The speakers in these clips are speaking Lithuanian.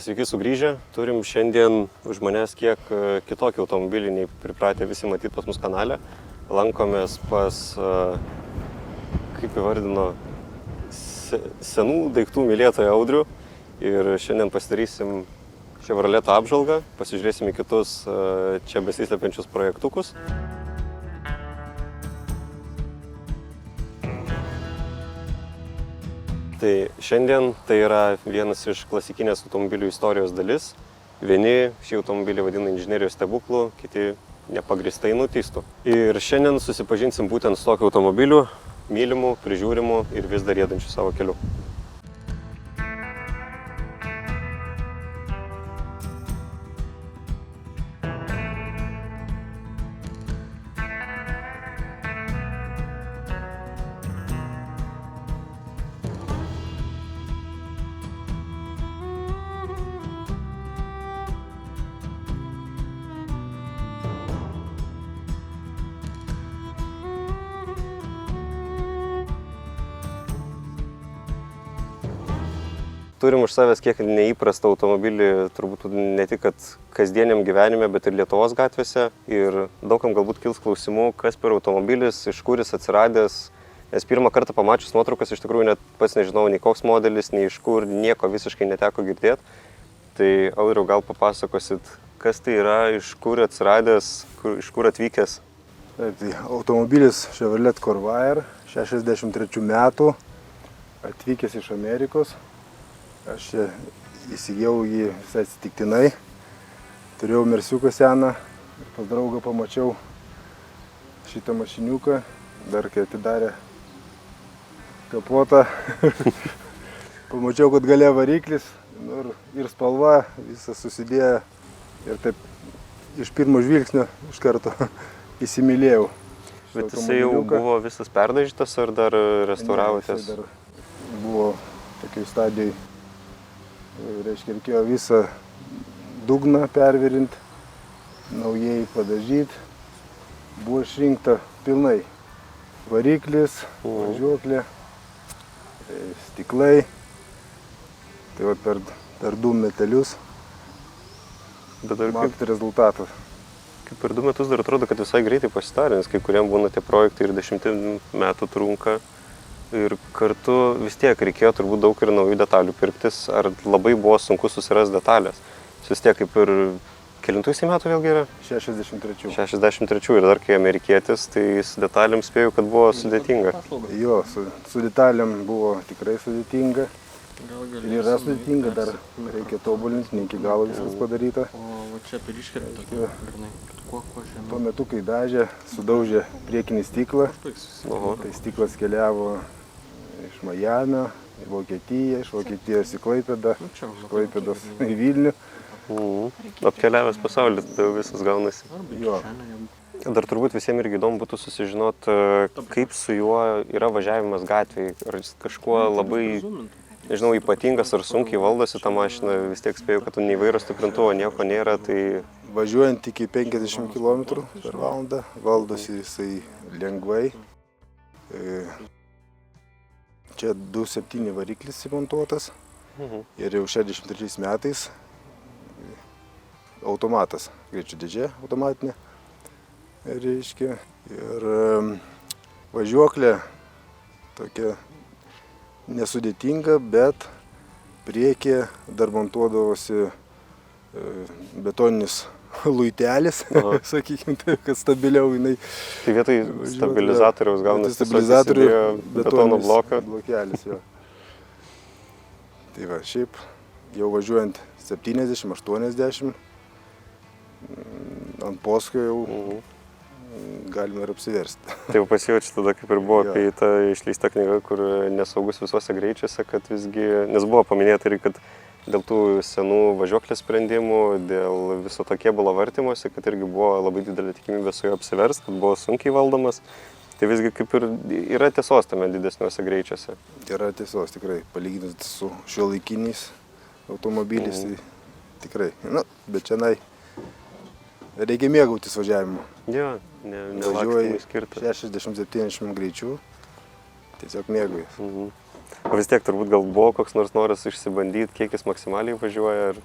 Sveiki sugrįžę, turim šiandien už manęs kiek kitokį automobilį nei pripratę visi matyti pas mus kanale. Lankomės pas, kaip įvardino, senų daiktų mylėtoją Audrių ir šiandien pasidarysim Chevroleto apžvalgą, pasižiūrėsim į kitus čia besislepiančius projektukus. Tai šiandien tai yra vienas iš klasikinės automobilių istorijos dalis. Vieni šį automobilį vadina inžinerijos stebuklu, kiti nepagristai nuteistų. Ir šiandien susipažinsim būtent su tokiu automobiliu, mylimu, prižiūrimu ir vis dar riedančiu savo keliu. Turim už savęs kiek neįprastą automobilį, turbūt ne tik kasdieniam gyvenime, bet ir Lietuvos gatvėse. Ir daugam galbūt kils klausimų, kas per automobilis, iš kur jis atsiradęs. Nes pirmą kartą pamačius nuotraukas, iš tikrųjų net pats nežinau nei koks modelis, nei iš kur, nieko visiškai neteko girdėti. Tai Audriau, gal papasakosit, kas tai yra, iš kur atsiradęs, iš kur atvykęs? Tai automobilis Chevrolet Corvair, 63 metų, atvykęs iš Amerikos. Aš čia įsigijau jį visai atsitiktinai. Turėjau mersiuką seną ir pas draugą pamačiau šitą mašiniuką. Dar kai atidarė kapotą, pamačiau, kad gale variklis ir spalva, visas susidėjo. Ir taip iš pirmo žvilgsnio iš karto įsimylėjau. Bet jisai jau buvo visas perdažytas ar dar restauravotės? Jisai dar buvo tokioj stadijoj. Reiškia, reikėjo visą dugną pervirinti, naujai padažyti. Buvo išrinkta pilnai variklis, važiuoklė, stiklai. Tai va per 2 metelius matote rezultatas. Kaip per 2 metus dar atrodo, kad visai greitai pasidarė, nes kai kuriem būna tie projektai ir 10 metų trunka. Ir kartu vis tiek reikėjo turbūt daug ir naujų detalių pirktis, ar labai buvo sunku susirasti detalės. Vis tiek kaip ir kelintų metų vėlgi yra? 63. 63 ir dar kai amerikietis, tai su detalėm spėjau, kad buvo sudėtinga. Jo, su detalėm buvo tikrai sudėtinga. Ir yra sudėtinga, dar reikia tobulinti, ne iki galo viskas padaryta. O čia per iškirptą tokia, grynai, kuo žemiau. Tuo metu, kai dažė, sudaužė priekinį stiklą. Tai stiklas keliavo iš Majamio į Vokietiją, iš Vokietijos į Klaipėdą, iš Klaipėdos į Vilnių. Apkeliavęs pasaulį, tai visas gaunasi. Jo. Dar turbūt visiems irgi įdomu būtų susižinot, kaip su juo yra važiavimas gatvėje. Ar jis kažkuo labai, nežinau, ypatingas ar sunkiai valdosi tą mašiną. Vis tiek spėjau, kad nei vairo stiprintuvo, nieko nėra. Tai... Važiuojant iki 50 km per valandą, valdosi jisai lengvai. Čia 2.7 variklis įmontuotas ir jau 63 metais automatas, greičio dėžė automatinė, reiškia. Ir važiuoklė tokia nesudėtinga, bet priekyje dar montuodavosi betoninis luitelis, sakykime, kad stabiliau jinai. Tai vietoj stabilizatoriaus gaunasi stabilizatorių betono bloką. Blokelis, jo. Tai va, šiaip jau važiuojant 70-80, ant poskio jau galima ir apsiversti. Tai jau pasijaučiu tada, kaip ir buvo apie tą išleistą knygą, kur nesaugus visuose greičiuose, kad visgi, nes buvo paminėta ir kad dėl tų senų važiuoklės sprendimų, dėl viso to kėbulo vartymosi, kad irgi buvo labai didelė tikimybė su juo apsiversti, kad buvo sunkiai valdomas. Tai visgi kaip ir yra tiesos tame didesniuose greičiuose. Yra tiesos tikrai, palyginant su šiuolaikiniais automobiliais, tai tikrai. Na, bet čia reikia mėgautis važiavimu. Jo, nelakstymui skirta. 60-70 greičių, tiesiog mėgaujas. O vis tiek turbūt gal buvo koks nors noras išsibandyti, kiek jis maksimaliai važiuoja. Ar...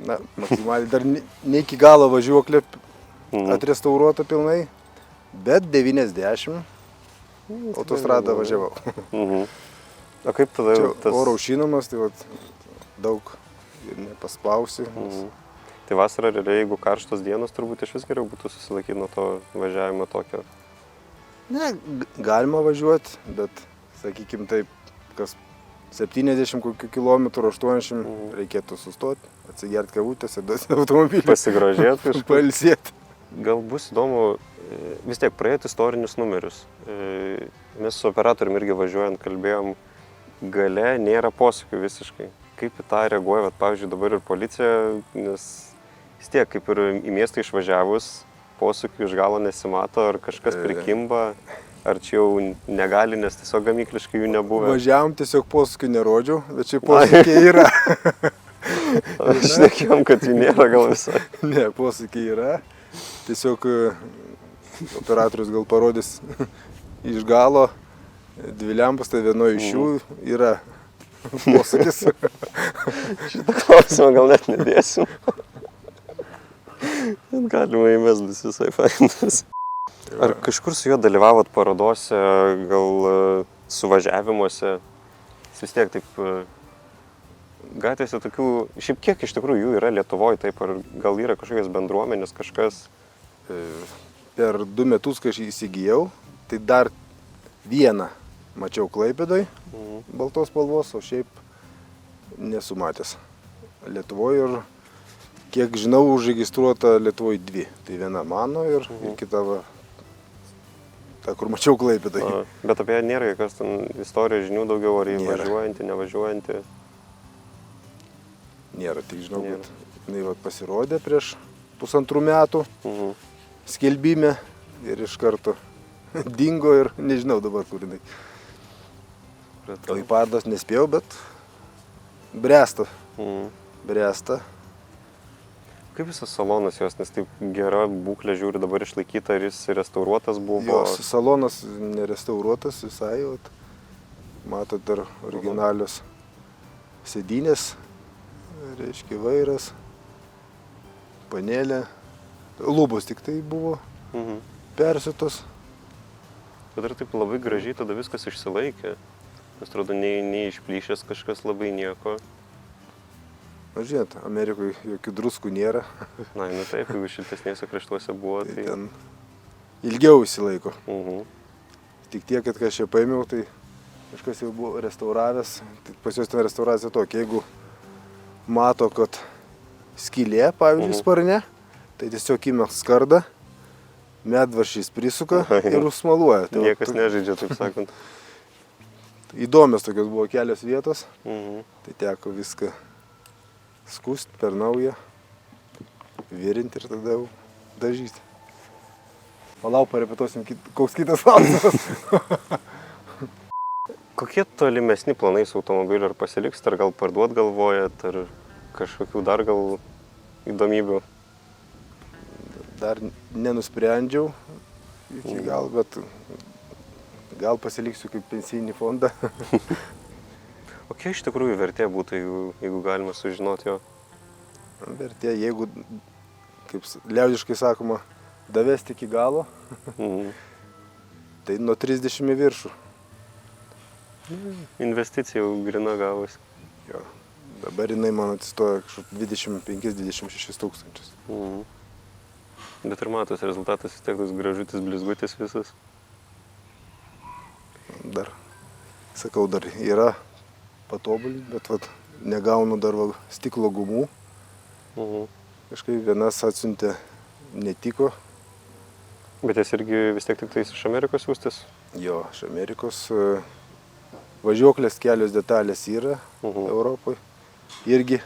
Na, maksimaliai dar ne iki galo važiuoklė atrestauruota pilnai, bet 90 autostradą važiavau. O kaip tada Čia tas... oro aušinamas, tai vat, daug ir nepaspausi. Tai vasarą realiai, jeigu karštos dienos, turbūt iš vis geriau būtų susilaikyti nuo to važiavimo tokio. Ne, galima važiuoti, bet, sakykime taip, kas 70 kokių kilometrų, 80 reikėtų sustoti, atsigerti kavutės ir duoti automobilį. Pasigrožėti kažkaip. Pailsėti. Gal bus įdomu, vis tiek praėjot istorinius numerius. Mes su operatoriumi irgi važiuojant kalbėjom, gale nėra posūkių visiškai. Kaip į tą reaguoja, pavyzdžiui, dabar ir policija, nes vis tiek kaip ir į miestą išvažiavus, posūkių iš galo nesimato, ar kažkas prikimba, ar čia jau negali, nes tiesiog gamykliškai jų nebuvo. Važiavom, tiesiog posūkių nerodžiau, bet čia posūkiai yra. Aš nekėjom, kad jų nėra gal visai. Ne, posūkiai yra. Tiesiog operatorius gal parodys iš galo 2 lempas, tai vienoje iš jų yra posūkis. Šitą klausimą gal net nedėsim. Galima įmes bus visai fainas. Ar kažkur su juo dalyvavot parodose, gal suvažiavimuose? Vis tiek taip gatvėse tokių, šiaip kiek iš tikrųjų jų yra Lietuvoje, taip, ar gal yra kažkokios bendruomenės, kažkas? Per 2 metus, kai aš įsigijau, tai dar vieną mačiau Klaipėdoj, baltos spalvos, o šiaip nesu matęs Lietuvoje ir kiek žinau, užregistruota Lietuvoje 2. Tai viena mano ir kita va, ta, kur mačiau Klaipėdoj. Bet apie ją nėra jokios ten istorijos žinių daugiau, ar jį važiuojantį, nevažiuojantį? Nėra, tik žinau, kad jinai pasirodė prieš 1,5 metų skelbime ir iš karto dingo ir nežinau dabar, kur jinai. O į parodas nespėjau, bet bręsta. Bręsta. Kaip visas salonas jos, nes taip gera būklė žiūri dabar išlaikyta, ar jis restauruotas buvo? Jos salonas nerestauruotas visai, matot dar originalios sėdynės, reiškia vairas, panelė, lubos tik tai buvo persiutos. Bet ar taip labai gražiai tada viskas išsilaikė? Nes atrodo, nei išplyšęs kažkas labai nieko. Na, žiūrėt, Amerikoje jokių druskų nėra. Na, nu taip, jeigu šiltesnėse kraštuose buvo, tai... Ten ilgiau įsilaiko. Tik tiek, kad kai aš čia paėmiau, tai kažkas jau buvo restauravęs. Tai pas juos ten restauracija tokia, jeigu mato, kad skylė, pavyzdžiui, sparne, tai tiesiog įmė skardą, medvaršys prisuka ir užsmaluoja. Tai niekas nežaidžia, taip sakant. Įdomios tokios buvo kelios vietos, tai teko viską skust per naują, virinti ir tada jau dažyti. Palauk, parepetuosim, koks kitas klausimas. Kokie tolimesni planai su automobiliu, ar pasiliks, ar gal parduot galvojat, ar kažkokių dar gal įdomybių? Dar nenusprendžiau iki gal, bet gal pasiliksiu kaip pensijinį fondą. O kiek iš tikrųjų vertė būtų, jeigu galima sužinoti jo? Vertė, jeigu, kaip liaudiškai sakoma, davesti iki galo, tai nuo 30 į viršų. Investicija jau grina gavosi. Jo, dabar jinai man atsistoja kažkur 25-26 tūkstančius. Bet ir matos rezultatas vis tiek toks gražutis, blizgutis visas. Dar, sakau, dar yra patobulinti, bet vat, negaunu dar stiklo gumų. Kažkaip vienas atsiuntė netiko. Bet jas irgi vis tiek tik tais iš Amerikos siųstis? Jo, iš Amerikos. Važiuoklės kelios detalės yra Europoje. Irgi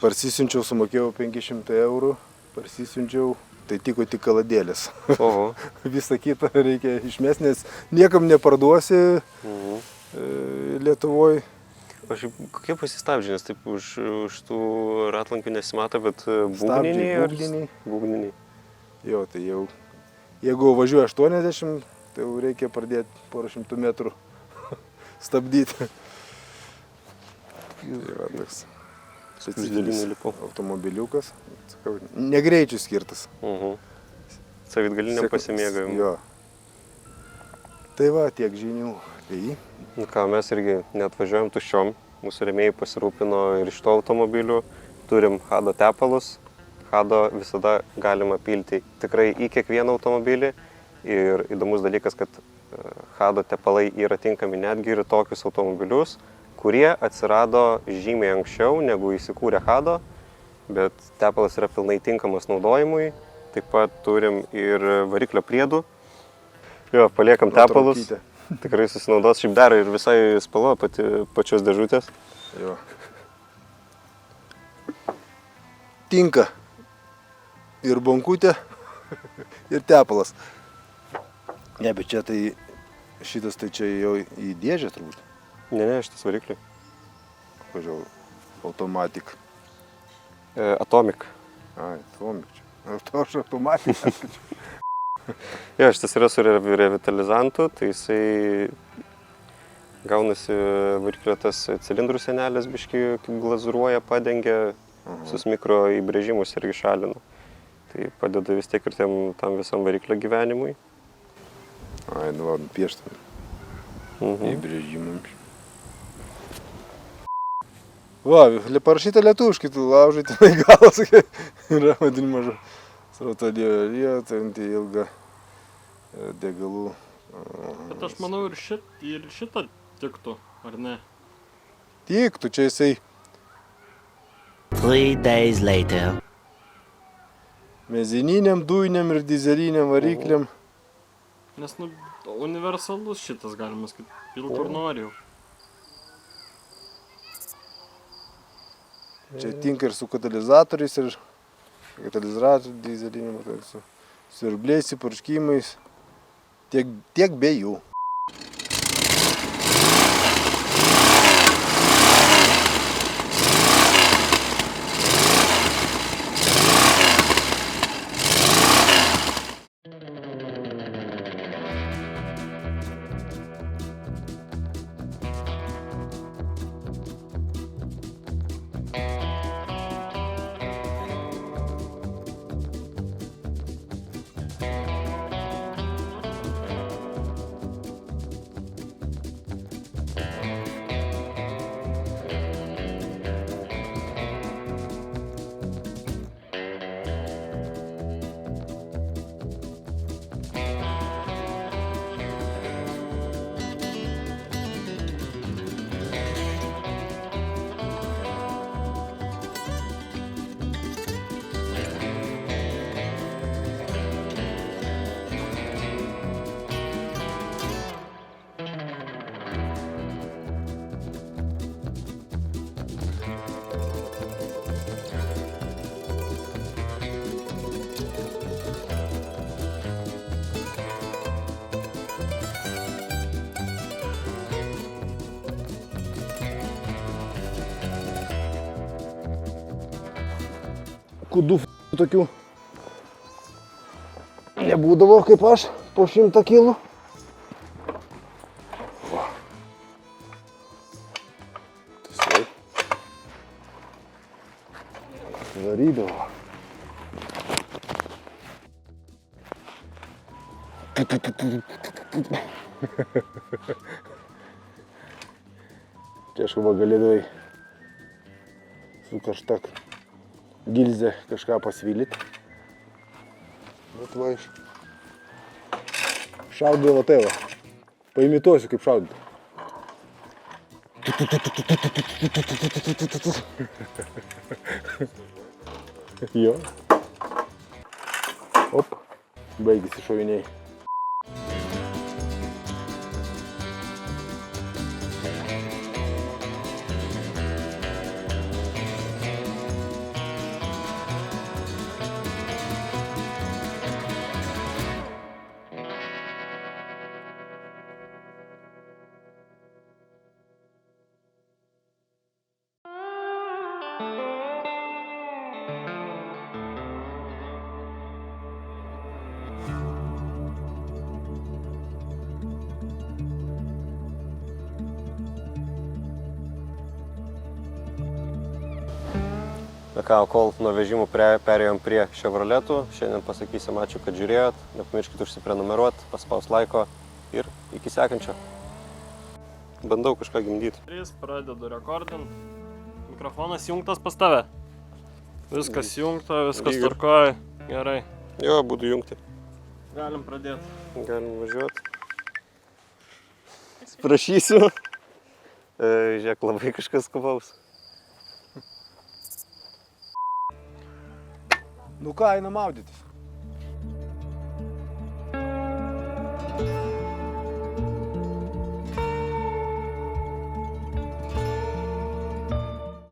parsisiunčiau, sumokėjau 500 eurų, parsisiunčiau, tai tiko tik kaladėlės. Oho. Visą kitą reikia išmesti, nes niekam neparduosi Lietuvoje. O šiaip kokie pasistabdžiai, nes taip už tų ratlankių nesimato, bet būgniniai? Būgniniai. Jo, tai jau, jeigu važiuoja 80, tai jau reikia pradėti porą šimtų metrų stabdyti. Tai yra toks specifinis lipu. automobiliukas. Sakau, negreičių skirtas. Savitgaliniam pasimėgavimui. Jo. Tai va, tiek žinių apie jį. Ką, mes irgi neatvažiuojam tuščiom. Mūsų rėmėjai pasirūpino ir iš to automobilių. Turim Hado tepalus. Hado visada galima pilti tikrai į kiekvieną automobilį. Ir įdomus dalykas, kad Hado tepalai yra tinkami netgi ir tokius automobilius, kurie atsirado žymiai anksčiau negu įsikūrė Hado, bet tepalas yra pilnai tinkamas naudojimui. Taip pat turim ir variklio priedų. Jo, paliekam tepalus. Tikrai susinaudos. Šiaip dar ir visai spalva pačios dėžutės. Jo. Tinka ir bonkutė, ir tepalas. Ne, bet čia tai šitas tai čia jau į dėžę turbūt. Ne, šitas varikliai. Pažiūrėjau, automatik. Atomic. Ai, Atomic čia. Aš automatik. Jo, šitas yra su revitalizantu, tai jisai gaunasi variklio tas cilindrų senelis biškį kaip glazūruoja, padengia, visus mikro įbrėžimus irgi šalina. Tai padeda vis tiek ir tam visam variklio gyvenimui. Ai, nu va, pieštam. Įbrėžimam. Va, parašyta lietuviškai, tu laužai tenai galas, yra vadinima srautadėjo, ten tai ilga degalų. Bet aš manau ir šitą tiktų, ar ne? Tiktų, čia jisai 3 days later. mezininiam, dujiniam ir dizeliniam varikliam. Nes, universalus šitas, galima sakyti, pilk kur nori jau. Čia tinka ir su katalizatoriais, ir katalizatorių dizeliniam, su siurbliais, įpurškimais, tiek be jų. Kudų tokių nebūdavo kaip aš, po 100 kilų. Tiesiog varydavo. Čia aš galėdavai su kažtak gilzę kažką pasvylit. Bet va iš šaudavo tai va. Paimituosiu kaip šaudyti. Jo. Op. Baigėsi šoviniai. Na ką, kol nuo vežimų perėjom prie Chevroletų, šiandien pasakysim ačiū, kad žiūrėjot, nepamirškit užsiprenumeruot, paspaus laiko ir iki sekančio. Bandau kažką gimdyti. 3, pradedu rekordint. Mikrofonas jungtas pas tave. Viskas jungta, viskas Lyg ir. tvarkoja. Gerai. Jo, būdu jungti. Galim pradėti. Galim važiuoti. Prašysiu. Žiūrėk, labai kažkas skubaus. Nu ką, einam maudytis.